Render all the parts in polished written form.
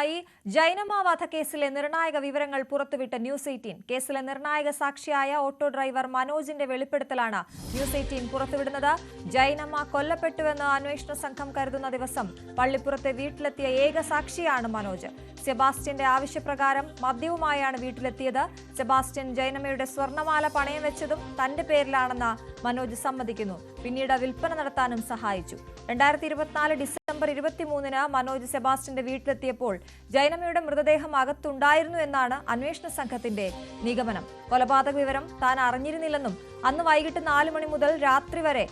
വിവരങ്ങളുമായി ജൈനമ്മ വധക്കേസിലെ നിർണായക വിവരങ്ങൾ പുറത്തുവിട്ട ന്യൂസ് 18. കേസിലെ നിർണായക സാക്ഷിയായ ഓട്ടോ ഡ്രൈവർ മനോജിന്റെ വെളിപ്പെടുത്തലാണ് ന്യൂസ് 18 പുറത്തുവിടുന്നത്. ജൈനമ്മ കൊല്ലപ്പെട്ടുവെന്ന് അന്വേഷണ സംഘം കരുതുന്ന ദിവസം പള്ളിപ്പുറത്തെ വീട്ടിലെത്തിയ ഏക സാക്ഷിയാണ് മനോജ്. സെബാസ്റ്റ്യന്റെ ആവശ്യപ്രകാരം മദ്യവുമായാണ് വീട്ടിലെത്തിയത്. സെബാസ്റ്റ്യൻ ജൈനമ്മയുടെ സ്വർണ്ണമാല പണയം വെച്ചതും തന്റെ പേരിലാണെന്ന് മനോജ് സമ്മതിക്കുന്നു. പിന്നീട് വിൽപ്പന നടത്താനും സഹായിച്ചു. 2024 ഡിസംബർ 23-ന് മനോജ് സെബാസ്റ്റ്യന്റെ വീട്ടിലെത്തിയപ്പോൾ ജൈനമ്മയുടെ മൃതദേഹം അകത്തുണ്ടായിരുന്നു എന്നാണ് അന്വേഷണ സംഘത്തിന്റെ നിഗമനം. കൊലപാതക വിവരം താൻ അറിഞ്ഞിരുന്നില്ലെന്നും അന്ന് വൈകിട്ട് 4 മണി മുതൽ രാത്രി വരെ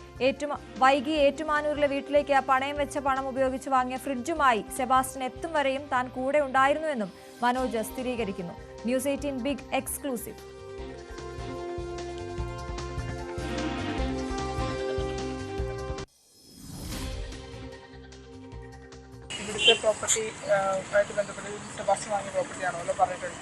വൈകി ഏറ്റുമാനൂരിലെ വീട്ടിലേക്ക് പണയം വെച്ച പണം ഉപയോഗിച്ച് വാങ്ങിയ ഫ്രിഡ്ജുമായി സെബാസ്റ്റ്യൻ എത്തും വരെയും താൻ കൂടെ ഉണ്ടായിരുന്നുവെന്നും മനോജ് സ്ഥിരീകരിക്കുന്നു. News 18 big exclusive. ഇവിടുത്തെ പ്രോപ്പർട്ടി ആയിട്ട് ബന്ധപ്പെട്ട് സെബാസ്റ്റ്യൻ വാങ്ങിയ പ്രോപ്പർട്ടിയാണോ പറഞ്ഞിട്ടുണ്ട്?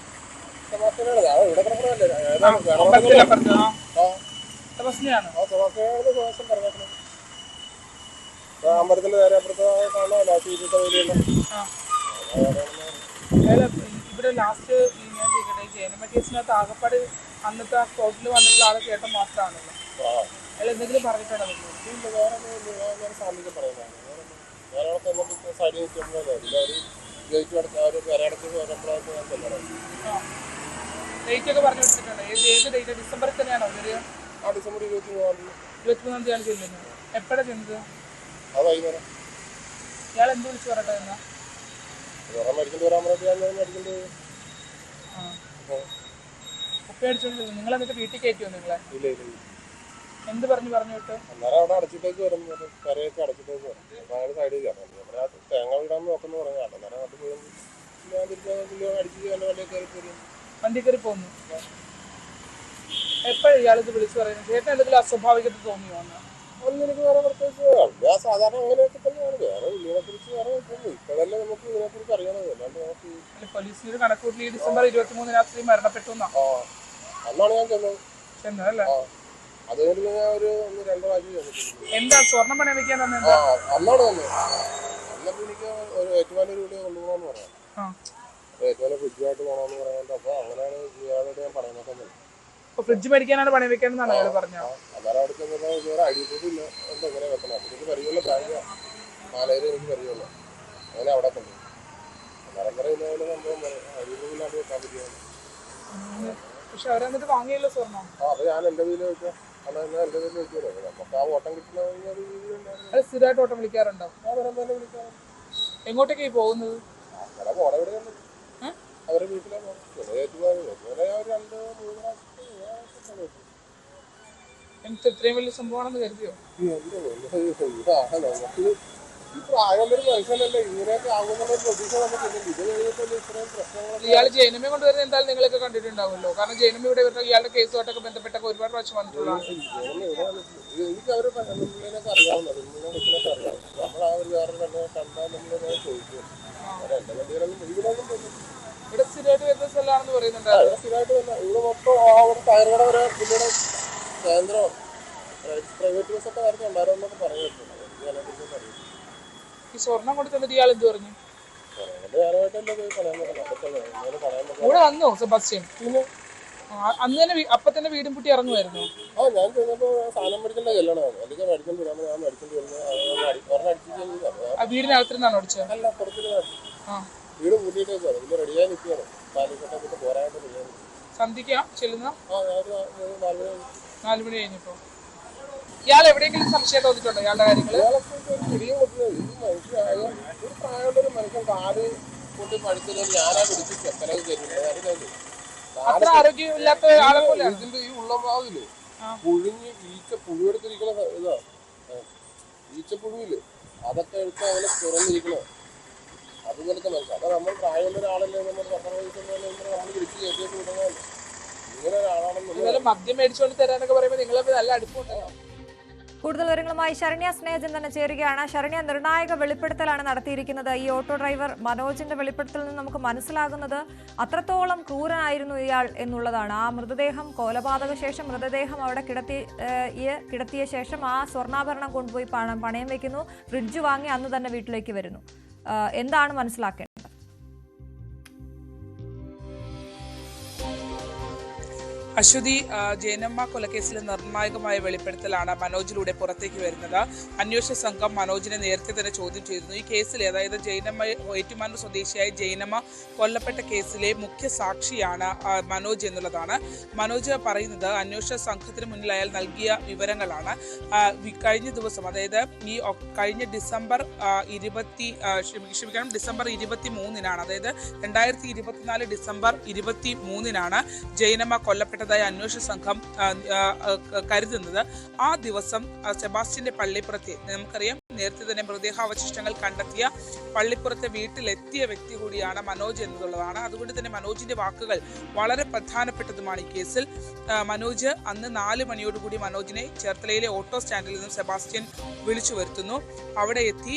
ഇവിടെ ലാസ്റ്റ് ഞാൻ ചോദിക്കട്ടെ, ജൈനമ്മ കേസിനകത്ത് ആകപ്പാട് അന്നത്തെ ആ സ്പോട്ടിൽ വന്നിട്ടുള്ള ആളെ കേട്ട മാത്രമാണല്ലോ. അയാൾ എന്തെങ്കിലും പറഞ്ഞിട്ടാണോ? ഡേറ്റ് ഒക്കെ പറഞ്ഞു വെച്ചിട്ടുണ്ട്. ഏത് ഡേറ്റ്? ഡിസംബറിൽ തന്നെയാണോ? ഡിസംബർ 23-ാം തീയതിയാണ് ചെല്ലുന്നത്. എപ്പോഴാണ് ചെന്നത്? ഇയാൾ എന്ത് വിളിച്ചു പറയട്ടെ എന്നാ? കുപ്പി അടിച്ചോണ്ട് നിങ്ങൾ എന്നിട്ട് വീട്ടിൽ കയറ്റി വന്നു നിങ്ങളെ? എന്ത് പറഞ്ഞു വിട്ട്? അന്നേരം അവിടെ അടച്ചിട്ടേക്ക് വരുന്നത്, കരയൊക്കെ അടച്ചിട്ടേക്ക് വരും. അപ്പൊ അയാൾ സൈഡിൽ കയറാം. തേങ്ങ വിടാൻ നോക്കുന്നു പറഞ്ഞു. അന്നേരം അത് പോയി ഞാൻ തിരിച്ചു അടിച്ച് വണ്ടി കയറി പോരും. വണ്ടി കയറി പോന്നു. എപ്പോഴും ഇയാളിത് വിളിച്ചു പറയുന്നത്? ചേട്ടൻ എന്തെങ്കിലും അസ്വാഭാവികത തോന്നിയോ? ഒന്നും എനിക്ക് വേറെ പ്രത്യേകിച്ച് സാധാരണ അങ്ങനെയൊക്കെ തന്നെയാണ്. വേറെ ഇതിനെ കുറിച്ച് വേറെ ഇപ്പോഴല്ലേ നമുക്ക് ഇതിനെ കുറിച്ച് അറിയണത്. അല്ലാണ്ട് നമുക്ക് പോലീസിന് കണക്കൂട്ടി ഡിസംബർ 23 രാത്രി മരണപ്പെട്ടു. അന്നാണ് ഞാൻ ചെന്നതല്ലേ? അത് കഴിഞ്ഞ് ഞാൻ ഒരു 2 പ്രാവശ്യം ചെന്നിട്ടുണ്ട്. എന്താ സ്വർണ്ണം പണയം വെക്കാൻ തന്നെ? അന്നാണ് തന്നെ. അന്നപ്പോ എനിക്ക് ഒരു ഏറ്റുമാനൂർ കൂടി കൊണ്ടുപോകണമെന്ന് പറയാം. ഏറ്റുമാനൂർ ഫ്രിഡ്ജായിട്ട് പോകണമെന്ന് പറയാനുണ്ട്. അപ്പൊ അങ്ങനെയാണ് ഇയാളോട് ഞാൻ പണയം വെക്കാൻ. ഫ്രിഡ്ജ് മേടിക്കാനാണ് പണയം വെക്കാനെന്നാണ് അയാൾ പറഞ്ഞത്. അന്നേരം അവിടെ ചെന്നപ്പോൾ വേറെ ഐ ഡി പ്രൂഫ് ഇല്ല. എങ്ങനെ വെക്കണം? അപ്പൊ എനിക്ക് പരിചയമുള്ള ബാങ്ക് മാനേജർ എനിക്ക് പരിചയമുള്ള അങ്ങനെ അവിടെ കൊണ്ടു. അന്നേരം പറയുന്ന സംഭവം ഐ ഡി പ്രൂഫ് ഇല്ലാണ്ട് വെക്കാൻ പറ്റിയാണ്. പക്ഷെ അവരെന്നിട്ട് വാങ്ങിയല്ലോ സ്വർണ്ണം. അപ്പൊ ഞാൻ എന്റെ വീട്ടിൽ വെച്ചാൽ എന്റെ വീട്ടിൽ വെച്ചല്ലോ. നമുക്ക് ആ ഓട്ടം കിട്ടുന്ന അത് സ്ഥിരമായിട്ട് ഓട്ടം വിളിക്കാറുണ്ടോ? ഞാൻ വരാൻ തന്നെ വിളിക്കാം. എങ്ങോട്ടേക്കായി പോകുന്നത്? അങ്ങനെ പോണ എവിടെയാണ് അവരുടെ വീട്ടിലാണ് പോകുന്നത്. ഏറ്റുമാനൂർ ഒരു 2-3 പ്രാവശ്യം. ഇത്രയും വലിയ സംഭവമാണെന്ന് കരുതിയോ? ഈ പ്രായമുള്ളൊരു മനുഷ്യനല്ലേ ഇങ്ങനെയൊക്കെ ആകുന്നുള്ള പ്രതീക്ഷ നമുക്കില്ല. ഇത് കഴിഞ്ഞിട്ടല്ലേ ഇത്രയും പ്രശ്നങ്ങൾ. ഇയാൾ ജൈനമ്മയെ കൊണ്ടുവരുന്നത് എന്തായാലും നിങ്ങളൊക്കെ കണ്ടിട്ടുണ്ടാവുമല്ലോ. കാരണം ജൈനമ്മ ഇവിടെ വരുന്ന ഇയാളുടെ കേസുമായിട്ടൊക്കെ ബന്ധപ്പെട്ടൊക്കെ ഒരുപാട് പ്രാവശ്യം വന്നിട്ടുള്ളതാണ്. എനിക്ക് അവരെ അറിയാവുന്നത് അറിയാം. നമ്മൾ ആ ഒരു വേറെ തന്നെ കണ്ടാൽ നമ്മൾ ചോദിക്കും. എന്റെ വണ്ടികളൊന്നും മുഴുവനൊന്നും തോന്നുന്നു. ഇവിടെ സ്ഥിരമായിട്ട് വരുന്ന സ്ഥലമാണെന്ന് പറയുന്നുണ്ടായിരുന്നു. സ്ഥിരമായിട്ട് തന്നെ ഇവിടെ മൊത്തം ആ ഒരു ടയറുകട വരെ പിന്നീട് കേന്ദ്രം പ്രൈവറ്റ് ബസ്സൊക്കെ നേരത്തെ ഉണ്ടായിരുന്നൊക്കെ പറഞ്ഞിട്ടുണ്ട്. ഈ സ്വർണം കൊണ്ട് തന്നിട്ട് ഇയാൾ എന്ത് പറഞ്ഞു? കൂടെ വന്നോ സെബാസ്റ്റ്യൻ? അന്ന് തന്നെ അപ്പൊ തന്നെ വീടും പൂട്ടി ഇറങ്ങുമായിരുന്നു. ഞാൻ ചെന്നപ്പോ സാധനം മേടിക്കേണ്ട ചെല്ലണം. അല്ലെങ്കിൽ മേടിക്കേണ്ടി വരാൻ ഞാൻ മേടിക്കേണ്ടി വരുന്നത് വീടിനകത്തിരുന്നാണോ അടിച്ചത്? അല്ല, പുറത്തിരുന്ന് വീട് പൂട്ടിയിട്ടേക്ക് ഇതിൽ റെഡിയായി നിൽക്കുകയാണ്. പാലിക്കട്ടൊക്കെ പോരായിട്ട് റെഡിയായി. സന്ധ്യക്കാ ചെല്ലുന്ന? 4 മണി കഴിഞ്ഞപ്പോ. ഇയാൾ എവിടെയെങ്കിലും സംശയം തോന്നിട്ടുണ്ടോ ഇയാളുടെ കാര്യങ്ങള്? ഒരു പ്രായമുള്ളൊരു മനുഷ്യൻ കാല് കൊണ്ട് പഠിച്ചത് ഞാനാ പിടിച്ച് ചെക്കലൊക്കെ കയറ്റില്ല. അത്ര ആരോഗ്യമില്ലാത്ത ആളെ പോലെ ഇതിന്റെ ഈ ഉള്ളഭാഗില് പുഴുങ്ങി പുഴുവെടുത്തിരിക്കണ ഇതാ ഈച്ചപ്പുഴുവില് അതൊക്കെ എടുത്ത് അങ്ങനെ തുറന്നിരിക്കണ അതുപോലത്തെ മനുഷ്യൻ. അപ്പൊ നമ്മൾ പ്രായമുള്ള ഒരാളല്ലേ, നമ്മൾ 10 വയസ്സൊന്നും നമ്മൾ വിളിച്ച് കയറ്റിയിട്ട് വിടുന്നതല്ല. ഇങ്ങനെ ഒരാളാണെന്ന് മദ്യം മേടിച്ചുകൊണ്ട് തരാനൊക്കെ പറയുമ്പോൾ നിങ്ങളെ നല്ല അടുപ്പമുണ്ടല്ലോ. കൂടുതൽ വിവരങ്ങളുമായി ശരണ്യ സ്നേഹജൻ തന്നെ ചേരുകയാണ്. ശരണ്യ, നിർണായക വെളിപ്പെടുത്തലാണ് നടത്തിയിരിക്കുന്നത്. ഈ ഓട്ടോ ഡ്രൈവർ മനോജിന്റെ വെളിപ്പെടുത്തലിൽ നിന്ന് നമുക്ക് മനസ്സിലാകുന്നത് അത്രത്തോളം ക്രൂരനായിരുന്നു ഇയാൾ എന്നുള്ളതാണ്. ആ മൃതദേഹം കൊലപാതക ശേഷം മൃതദേഹം അവിടെ കിടത്തിയ ശേഷം ആ സ്വർണ്ണാഭരണം കൊണ്ടുപോയി പണയം വെക്കുന്നു, ഫ്രിഡ്ജ് വാങ്ങി അന്ന് തന്നെ വീട്ടിലേക്ക് വരുന്നു. എന്താണ് മനസ്സിലാക്കേണ്ടത്? അശ്വതി, ജയനമ്മ കൊലക്കേസിലെ നിർണായകമായ വെളിപ്പെടുത്തലാണ് മനോജിലൂടെ പുറത്തേക്ക് വരുന്നത്. അന്വേഷണ സംഘം മനോജിനെ നേരത്തെ തന്നെ ചോദ്യം ചെയ്തിരുന്നു. ഈ കേസിൽ, അതായത് ജയനമ്മ, ഏറ്റുമാനൂർ സ്വദേശിയായ ജയനമ്മ കൊല്ലപ്പെട്ട കേസിലെ മുഖ്യ സാക്ഷിയാണ് മനോജ് എന്നുള്ളതാണ്. മനോജ് പറയുന്നത് അന്വേഷണ സംഘത്തിന് മുന്നിൽ അയാൾ നൽകിയ വിവരങ്ങളാണ്. കഴിഞ്ഞ ദിവസം, അതായത് ഈ കഴിഞ്ഞ ഡിസംബർ 23-നാണ്, അതായത് 2024 ഡിസംബർ 23-നാണ് ജയനമ്മ കൊല്ലപ്പെട്ടതായി അന്വേഷണ സംഘം കരുതുന്നത്. ആ ദിവസം സെബാസ്റ്റ്യന്റെ പള്ളിപ്പുറത്തെ, നമുക്കറിയാം നേരത്തെ തന്നെ മൃതദേഹാവശിഷ്ടങ്ങൾ കണ്ടെത്തിയ പള്ളിപ്പുറത്തെ വീട്ടിലെത്തിയ വ്യക്തി കൂടിയാണ് മനോജ് എന്നുള്ളതാണ്. അതുകൊണ്ട് തന്നെ മനോജിന്റെ വാക്കുകൾ വളരെ പ്രധാനപ്പെട്ടതുമാണ് ഈ കേസിൽ. മനോജ് അന്ന് 4 മണിയോടുകൂടി മനോജിനെ ചേർത്തലയിലെ ഓട്ടോ സ്റ്റാൻഡിൽ നിന്നും സെബാസ്റ്റ്യൻ വിളിച്ചു വരുത്തുന്നു. അവിടെ എത്തി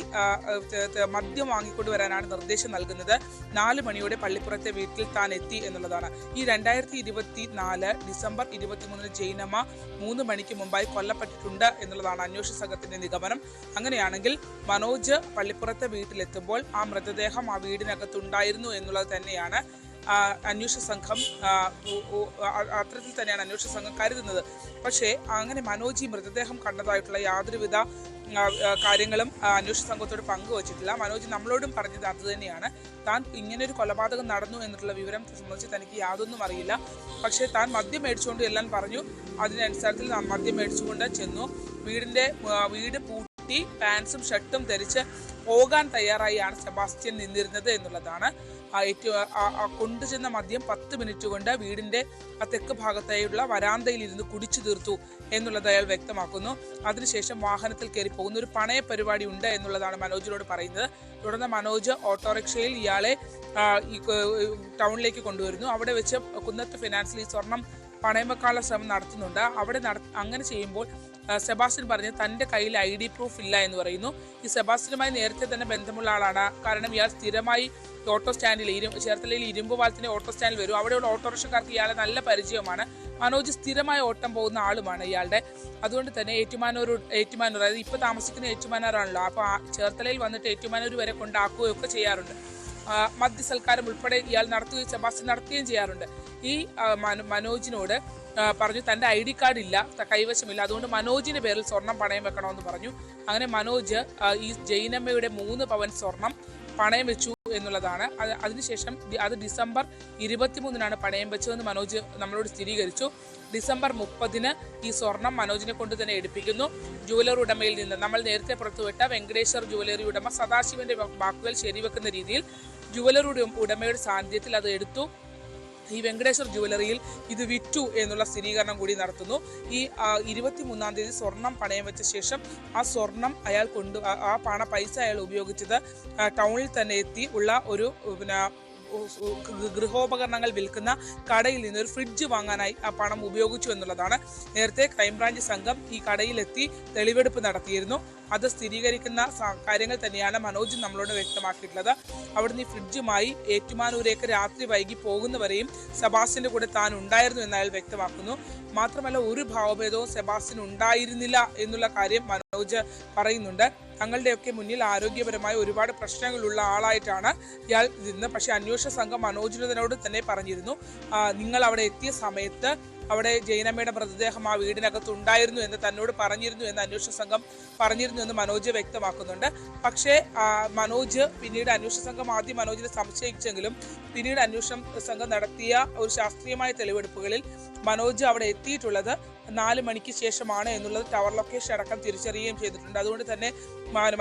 മദ്യം വാങ്ങിക്കൊണ്ട് വരാനാണ് നിർദ്ദേശം നൽകുന്നത്. 4 മണിയോടെ പള്ളിപ്പുറത്തെ വീട്ടിൽ താൻ എത്തി എന്നുള്ളതാണ്. ഈ 2024 ഡിസംബർ 23 ജയനമ്മ 3 മണിക്ക് മുമ്പായി കൊല്ലപ്പെട്ടിട്ടുണ്ട് എന്നുള്ളതാണ് അന്വേഷണ സംഘത്തിന്റെ നിഗമനം. അങ്ങനെയാണെങ്കിൽ മനോജ് പള്ളിപ്പുറത്തെ വീട്ടിലെത്തുമ്പോൾ ആ മൃതദേഹം ആ വീടിനകത്തുണ്ടായിരുന്നു എന്നുള്ളത് തന്നെയാണ് അന്വേഷണ സംഘം, അത്തരത്തിൽ തന്നെയാണ് അന്വേഷണ സംഘം കരുതുന്നത്. പക്ഷേ അങ്ങനെ മനോജ് ഈ മൃതദേഹം കണ്ടതായിട്ടുള്ള യാതൊരുവിധ കാര്യങ്ങളും അന്വേഷണ സംഘത്തോട് പങ്കുവച്ചിട്ടില്ല. മനോജ് നമ്മളോടും പറഞ്ഞത് അത് തന്നെയാണ്. താൻ ഇങ്ങനൊരു കൊലപാതകം നടന്നു എന്നുള്ള വിവരം സംബന്ധിച്ച് തനിക്ക് യാതൊന്നും അറിയില്ല. പക്ഷേ താൻ മദ്യം മേടിച്ചുകൊണ്ട് എല്ലാം പറഞ്ഞു. അതിനനുസരിച്ച് മദ്യം മേടിച്ചുകൊണ്ട് ചെന്നു. വീട് പൂട്ടി പാൻസും ഷർട്ടും ധരിച്ച് പോകാൻ തയ്യാറായാണ് സെബാസ്റ്റ്യൻ നിന്നിരുന്നത് എന്നുള്ളതാണ്. കൊണ്ടുചെന്ന മദ്യം 10 മിനിറ്റ് കൊണ്ട് വീടിന്റെ തെക്ക് ഭാഗത്തായുള്ള വരാന്തയിൽ ഇരുന്ന് കുടിച്ചു തീർത്തു എന്നുള്ളത് അയാൾ വ്യക്തമാക്കുന്നു. അതിനുശേഷം വാഹനത്തിൽ കയറി പോകുന്ന ഒരു പണയ പരിപാടി ഉണ്ട് എന്നുള്ളതാണ് മനോജിനോട് പറയുന്നത്. തുടർന്ന് മനോജ് ഓട്ടോറിക്ഷയിൽ ഇയാളെ ടൗണിലേക്ക് കൊണ്ടുവരുന്നു. അവിടെ വെച്ച് കുന്നത്ത് ഫിനാൻസിൽ ഈ സ്വർണം പണയം വെക്കാനുള്ള ശ്രമം നടത്തുന്നുണ്ട്. അങ്ങനെ ചെയ്യുമ്പോൾ സെബാസ്റ്റ്യൻ പറഞ്ഞ് തൻ്റെ കയ്യിൽ ID പ്രൂഫ് ഇല്ല എന്ന് പറയുന്നു. ഈ സെബാസ്റ്റ്യനുമായി നേരത്തെ തന്നെ ബന്ധമുള്ള ആളാണ്. കാരണം ഇയാൾ സ്ഥിരമായി ഓട്ടോ സ്റ്റാൻഡിൽ, ചേർത്തലയിൽ ഇരുമ്പുപാലത്തിന്റെ ഓട്ടോ സ്റ്റാൻഡിൽ വരും. അവിടെയുള്ള ഓട്ടോറിക്ഷക്കാർക്ക് ഇയാളെ നല്ല പരിചയമാണ്. മനോജ് സ്ഥിരമായി ഓട്ടം പോകുന്ന ആളുമാണ് ഇയാളുടെ. അതുകൊണ്ട് തന്നെ ഏറ്റുമാനൂർ, അതായത് ഇപ്പോൾ താമസിക്കുന്ന ഏറ്റുമാനൂരാണല്ലോ, അപ്പോൾ ചേർത്തലയിൽ വന്നിട്ട് ഏറ്റുമാനൂർ വരെ കൊണ്ടാക്കുകയൊക്കെ ചെയ്യാറുണ്ട്. മദ്യസൽക്കാരം ഉൾപ്പെടെ ഇയാൾ നടത്തുകയും സെബാസ്റ്റ്യൻ നടത്തുകയും ചെയ്യാറുണ്ട്. ഈ മനോജിനോട് പറഞ്ഞു തൻ്റെ ID കാർഡ് ഇല്ല, കൈവശമില്ല, അതുകൊണ്ട് മനോജിന്റെ പേരിൽ സ്വർണം പണയം വെക്കണമെന്ന് പറഞ്ഞു. അങ്ങനെ മനോജ് ഈ ജയനമ്മയുടെ 3 പവൻ സ്വർണം പണയം വെച്ചു എന്നുള്ളതാണ്. അതിനുശേഷം അത് ഡിസംബർ 23-നാണ് പണയം വെച്ചതെന്ന് മനോജ് നമ്മളോട് സ്ഥിരീകരിച്ചു. ഡിസംബർ 30-ന് ഈ സ്വർണം മനോജിനെ കൊണ്ട് തന്നെ എടുപ്പിക്കുന്നു. ജുവലറി ഉടമയിൽ നിന്ന്, നമ്മൾ നേരത്തെ പുറത്തുവിട്ട വെങ്കടേശ്വർ ജുവലറി ഉടമ സദാശിവന്റെ വാക്കുകൾ ശരിവെക്കുന്ന രീതിയിൽ ജുവലറി ഉടമയുടെ സാന്നിധ്യത്തിൽ അത് എടുത്തു. ഈ വെങ്കടേശ്വർ ജുവലറിയിൽ ഇത് വിറ്റു എന്നുള്ള സ്ഥിരീകരണം കൂടി നടത്തുന്നു. ഈ 23-ാം തീയതി സ്വർണം പണയം വെച്ച ശേഷം ആ സ്വർണം അയാൾ പൈസ അയാൾ ഉപയോഗിച്ചത് ടൗണിൽ തന്നെ എത്തി ഉള്ള ഒരു ഗൃഹോപകരണങ്ങൾ വിൽക്കുന്ന കടയിൽ നിന്ന് ഒരു ഫ്രിഡ്ജ് വാങ്ങാനായി ആ പണം ഉപയോഗിച്ചു എന്നുള്ളതാണ്. നേരത്തെ ക്രൈംബ്രാഞ്ച് സംഘം ഈ കടയിലെത്തി തെളിവെടുപ്പ് നടത്തിയിരുന്നു. അത് സ്ഥിരീകരിക്കുന്ന കാര്യങ്ങൾ തന്നെയാണ് മനോജ് നമ്മളോട് വ്യക്തമാക്കിയിട്ടുള്ളത്. അവിടുന്ന് ഈ ഫ്രിഡ്ജുമായി ഏറ്റുമാനൂരേക്ക് രാത്രി വൈകി പോകുന്നവരെയും സെബാസ്റ്റ്യന്റെ കൂടെ താൻ ഉണ്ടായിരുന്നു എന്ന് അയാൾ വ്യക്തമാക്കുന്നു. മാത്രമല്ല ഒരു ഭാവഭേദവും സെബാസ്റ്റ്യൻ ഉണ്ടായിരുന്നില്ല എന്നുള്ള കാര്യം മനോജ് പറയുന്നുണ്ട്. തങ്ങളുടെയൊക്കെ മുന്നിൽ ആരോഗ്യപരമായ ഒരുപാട് പ്രശ്നങ്ങളുള്ള ആളായിട്ടാണ് ഇയാൾ ഇരുന്നത്. പക്ഷേ അന്വേഷണ സംഘം മനോജിനോട് തന്നെ പറഞ്ഞിരുന്നു, നിങ്ങൾ അവിടെ എത്തിയ സമയത്ത് അവിടെ ജയനമ്മയുടെ മൃതദേഹം ആ വീടിനകത്ത് ഉണ്ടായിരുന്നു എന്ന് തന്നോട് പറഞ്ഞിരുന്നു എന്ന് അന്വേഷണ സംഘം പറഞ്ഞിരുന്നു എന്ന് മനോജ് വ്യക്തമാക്കുന്നുണ്ട്. പക്ഷേ മനോജ് പിന്നീട്, അന്വേഷണ സംഘം ആദ്യം മനോജിനെ സംശയിച്ചെങ്കിലും പിന്നീട് അന്വേഷണ സംഘം നടത്തിയ ഒരു ശാസ്ത്രീയമായ തെളിവെടുപ്പുകളിൽ മനോജ് അവിടെ എത്തിയിട്ടുള്ളത് 4 മണിക്ക് ശേഷമാണ് എന്നുള്ളത് ടവർ ലൊക്കേഷൻ അടക്കം തിരിച്ചറിയുകയും ചെയ്തിട്ടുണ്ട്. അതുകൊണ്ട് തന്നെ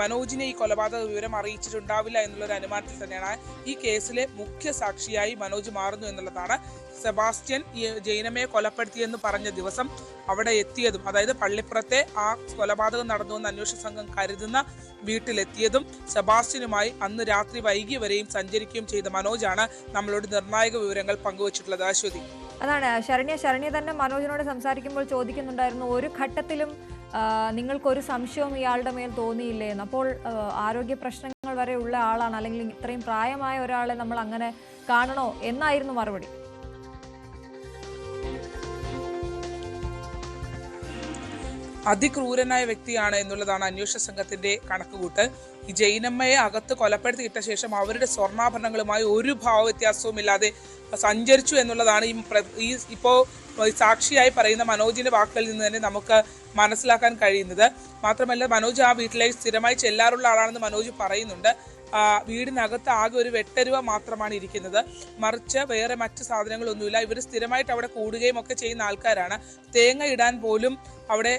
മനോജിനെ ഈ കൊലപാതക വിവരം അറിയിച്ചിട്ടുണ്ടാവില്ല എന്നുള്ളൊരു അനുമാനത്തിൽ തന്നെയാണ് ഈ കേസിലെ മുഖ്യ സാക്ഷിയായി മനോജ് മാറുന്നു എന്നുള്ളതാണ്. സെബാസ്റ്റ്യൻ ജയനമ്മയെ കൊലപ്പെടുത്തിയെന്ന് പറഞ്ഞ ദിവസം അവിടെ എത്തിയതും, അതായത് പള്ളിപ്പുറത്തെ ആ കൊലപാതകം നടന്നുവെന്ന് അന്വേഷണ സംഘം കരുതുന്ന വീട്ടിലെത്തിയതും സെബാസ്റ്റ്യനുമായി അന്ന് രാത്രി വൈകി വരെയും സഞ്ചരിക്കുകയും ചെയ്ത മനോജാണ് നമ്മളോട് നിർണായക വിവരങ്ങൾ പങ്കുവച്ചിട്ടുള്ളത്. അശ്വതി, അതാണ് ശരണ്യ തന്നെ മനോജിനോട് സംസാരിക്കുമ്പോൾ ചോദിക്കുന്നുണ്ടായിരുന്നു, ഒരു ഘട്ടത്തിലും നിങ്ങൾക്കൊരു സംശയവും ഇയാളുടെ മേൽ തോന്നിയില്ലേ എന്ന്. അപ്പോൾ ആരോഗ്യ പ്രശ്നങ്ങൾ വരെ ഉള്ള ആളാണ്, അല്ലെങ്കിൽ ഇത്രയും പ്രായമായ ഒരാളെ നമ്മൾ അങ്ങനെ കാണണോ എന്നായിരുന്നു മറുപടി. അതിക്രൂരനായ വ്യക്തിയാണ് എന്നുള്ളതാണ് അന്വേഷണ സംഘത്തിന്റെ കണക്കുകൂട്ട്. ഈ ജയനമ്മയെ അകത്ത് കൊലപ്പെടുത്തിയിട്ട ശേഷം അവരുടെ സ്വർണ്ണാഭരണങ്ങളുമായി ഒരു ഭാവവ്യത്യാസവും ഇല്ലാതെ സഞ്ചരിച്ചു എന്നുള്ളതാണ് ഇപ്പോൾ സാക്ഷിയായി പറയുന്ന മനോജിന്റെ വാക്കുകളിൽ നിന്ന് തന്നെ നമുക്ക് മനസ്സിലാക്കാൻ കഴിയുന്നത്. മാത്രമല്ല മനോജ് ആ വീട്ടിലേക്ക് സ്ഥിരമായി ചെല്ലാറുള്ള ആളാണെന്ന് മനോജ് പറയുന്നുണ്ട്. വീടിനകത്ത് ആകെ ഒരു വെട്ടരുവ മാത്രമാണ് ഇരിക്കുന്നത്, മറിച്ച് വേറെ മറ്റ് സാധനങ്ങളൊന്നുമില്ല. ഇവർ സ്ഥിരമായിട്ട് അവിടെ കൂടുകയും ഒക്കെ ചെയ്യുന്ന ആൾക്കാരാണ്. തേങ്ങ ഇടാൻ പോലും അവിടെ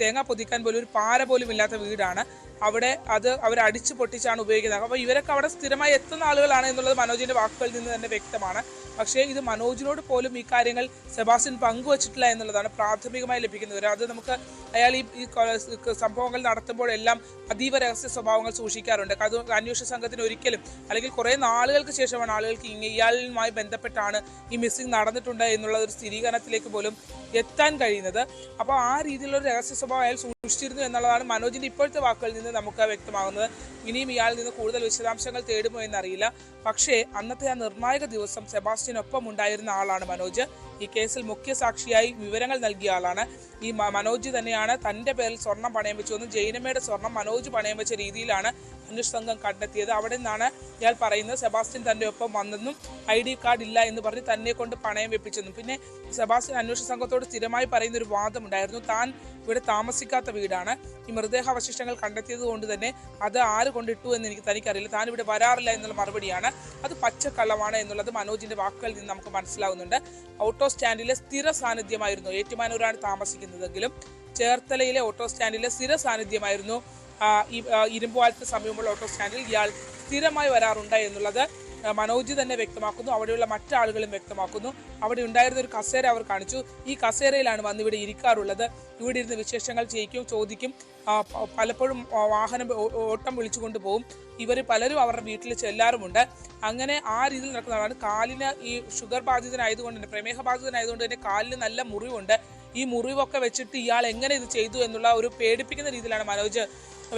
തേങ്ങ പൊതിക്കാൻ പോലും ഒരു പാര പോലും ഇല്ലാത്ത വീടാണ്. അവിടെ അത് അവർ അടിച്ചു പൊട്ടിച്ചാണ് ഉപയോഗിക്കുന്നത്. അപ്പോൾ ഇവരൊക്കെ അവിടെ സ്ഥിരമായി എത്തുന്ന ആളുകളാണ് എന്നുള്ളത് മനോജിന്റെ വാക്കുകളിൽ നിന്ന് തന്നെ വ്യക്തമാണ്. പക്ഷേ ഇത് മനോജിനോട് പോലും ഈ കാര്യങ്ങൾ സെബാസ്റ്റ്യൻ പങ്കുവച്ചിട്ടില്ല എന്നുള്ളതാണ് പ്രാഥമികമായി ലഭിക്കുന്നത്. അത് നമുക്ക് അയാൾ ഈ സംഭവങ്ങൾ നടത്തുമ്പോഴെല്ലാം അതീവ രഹസ്യ സ്വഭാവങ്ങൾ സൂക്ഷിക്കാറുണ്ട്. അത് അന്വേഷണ സംഘത്തിന് ഒരിക്കലും, അല്ലെങ്കിൽ കുറേ നാളുകൾക്ക് ശേഷമാണ് ആളുകൾക്ക് ഇയാളുമായി ബന്ധപ്പെട്ടാണ് ഈ മിസ്സിംഗ് നടന്നിട്ടുണ്ട് എന്നുള്ള ഒരു സ്ഥിരീകരണത്തിലേക്ക് പോലും എത്താൻ കഴിയുന്നത്. അപ്പോൾ ആ രീതിയിലുള്ള ഒരു രഹസ്യ സ്വഭാവം അയാൾ സൂക്ഷിച്ചിരുന്നു എന്നുള്ളതാണ് മനോജിന്റെ ഇപ്പോഴത്തെ വാക്കുകളിൽ നിന്ന് നമുക്ക് വ്യക്തമാകുന്നത്. ഇനിയും ഇയാളിൽ നിന്ന് കൂടുതൽ വിശദാംശങ്ങൾ തേടുമോ എന്നറിയില്ല. പക്ഷേ അന്നത്തെ ആ നിർണായക ദിവസം സെബാസ്റ്റ്യനൊപ്പം ഉണ്ടായിരുന്ന ആളാണ് മനോജ്. ഈ കേസിൽ മുഖ്യ സാക്ഷിയായി വിവരങ്ങൾ നൽകിയ ആളാണ്. ഈ മനോജ് തന്നെയാണ് തൻ്റെ പേരിൽ സ്വർണം പണയം വെച്ചു. ജൈനമ്മയുടെ സ്വർണം മനോജ് പണയം വെച്ച രീതിയിലാണ് അന്വേഷണ സംഘം കണ്ടെത്തിയത്. അവിടെ നിന്നാണ് ഇയാൾ പറയുന്നത് സെബാസ്റ്റ്യൻ തൻ്റെ ഒപ്പം വന്നെന്നും ID കാർഡ് ഇല്ല എന്ന് പറഞ്ഞ് തന്നെ കൊണ്ട് പണയം വെപ്പിച്ചെന്നും. പിന്നെ സെബാസ്റ്റ്യൻ അന്വേഷണ സംഘത്തോട് സ്ഥിരമായി പറയുന്ന ഒരു വാദമുണ്ടായിരുന്നു, താൻ ഇവിടെ താമസിക്കാത്ത വീടാണ്, ഈ മൃതദേഹാവശിഷ്ടങ്ങൾ കണ്ടെത്തിയത് കൊണ്ട് തന്നെ അത് ആര് കൊണ്ടിട്ടു എന്ന് തനിക്കറിയില്ല, താൻ ഇവിടെ വരാറില്ല എന്നുള്ള മറുപടിയാണ്. അത് പച്ചക്കള്ളമാണ് എന്നുള്ളത് മനോജിന്റെ വാക്കുകളിൽ നിന്ന് നമുക്ക് മനസ്സിലാവുന്നുണ്ട്. ഓട്ടോ സ്റ്റാൻഡിലെ സ്ഥിര സാന്നിധ്യമായിരുന്നു. ഏറ്റുമാനൂരാണ് താമസിക്കുന്നതെങ്കിലും ചേർത്തലയിലെ ഓട്ടോ സ്റ്റാൻഡിലെ സ്ഥിര സാന്നിധ്യമായിരുന്നു. ഈ ഇരുമ്പുവാലത്തിന് സമീപമുള്ള ഓട്ടോ സ്റ്റാൻഡിൽ ഇയാൾ സ്ഥിരമായി വരാറുണ്ട് എന്നുള്ളത് മനോജ് തന്നെ വ്യക്തമാക്കുന്നു. അവിടെയുള്ള മറ്റാളുകളും വ്യക്തമാക്കുന്നു. അവിടെ ഉണ്ടായിരുന്ന ഒരു കസേര അവർ കാണിച്ചു. ഈ കസേരയിലാണ് വന്ന് ഇവിടെ ഇരിക്കാറുള്ളത്. ഇവിടെ ഇരുന്ന് വിശേഷങ്ങൾ ചോദിക്കും. പലപ്പോഴും വാഹനം ഓട്ടം വിളിച്ചുകൊണ്ട് പോകും. ഇവർ പലരും അവരുടെ വീട്ടിൽ ചെല്ലാറുമുണ്ട്. അങ്ങനെ ആ രീതിയിൽ നടക്കുന്നതാണ്. കാലിന് ഈ ഷുഗർ ബാധിതനായതുകൊണ്ട് തന്നെ, പ്രമേഹ ബാധിതനായതുകൊണ്ട് തന്നെ കാലിന് നല്ല മുറിവുണ്ട്. ഈ മുറിവൊക്കെ വെച്ചിട്ട് ഇയാൾ എങ്ങനെ ഇത് ചെയ്തു എന്നുള്ള ഒരു പേടിപ്പിക്കുന്ന രീതിയിലാണ് മനോജ്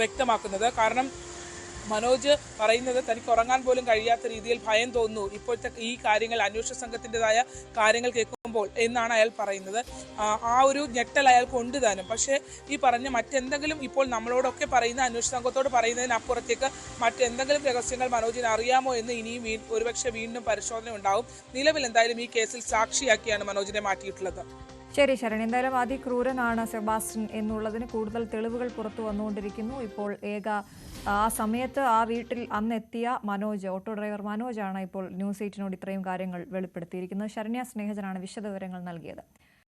വ്യക്തമാക്കുന്നത്. കാരണം മനോജ് പറയുന്നത് തനിക്ക് ഉറങ്ങാൻ പോലും കഴിയാത്ത രീതിയിൽ ഭയം തോന്നുന്നു ഇപ്പോഴത്തെ ഈ കാര്യങ്ങൾ, അന്വേഷണ സംഘത്തിൻ്റെതായ കാര്യങ്ങൾ കേൾക്കുമ്പോൾ എന്നാണ് അയാൾ പറയുന്നത്. ആ ഒരു ഞെട്ടൽ അയാൾക്ക് ഉണ്ട് താനും. പക്ഷേ ഈ പറഞ്ഞ മറ്റെന്തെങ്കിലും ഇപ്പോൾ നമ്മളോടൊക്കെ പറയുന്ന, അന്വേഷണ സംഘത്തോട് പറയുന്നതിനപ്പുറത്തേക്ക് മറ്റെന്തെങ്കിലും രഹസ്യങ്ങൾ മനോജിന് അറിയാമോ എന്ന് ഇനിയും ഒരുപക്ഷെ വീണ്ടും പരിശോധന ഉണ്ടാവും. നിലവിൽ എന്തായാലും ഈ കേസിൽ സാക്ഷിയാക്കിയാണ് മനോജിനെ മാറ്റിയിട്ടുള്ളത്. ശരി ശരൺ, എന്തായാലും അതിക്രൂരനാണ് സെബാസ്റ്റ്യൻ എന്നുള്ളതിന് കൂടുതൽ തെളിവുകൾ പുറത്തു വന്നുകൊണ്ടിരിക്കുന്നു. ഇപ്പോൾ ആ സമയത്ത് ആ വീട്ടിൽ അന്നെത്തിയ മനോജ്, ഓട്ടോ ഡ്രൈവർ മനോജാണ് ഇപ്പോൾ ന്യൂസ് 8നോട് ഇത്രയും കാര്യങ്ങൾ വെളിപ്പെടുത്തിയിരിക്കുന്നത്. ശരണ്യ സ്നേഹജനാണ് വിശദവിവരങ്ങൾ നൽകിയത്.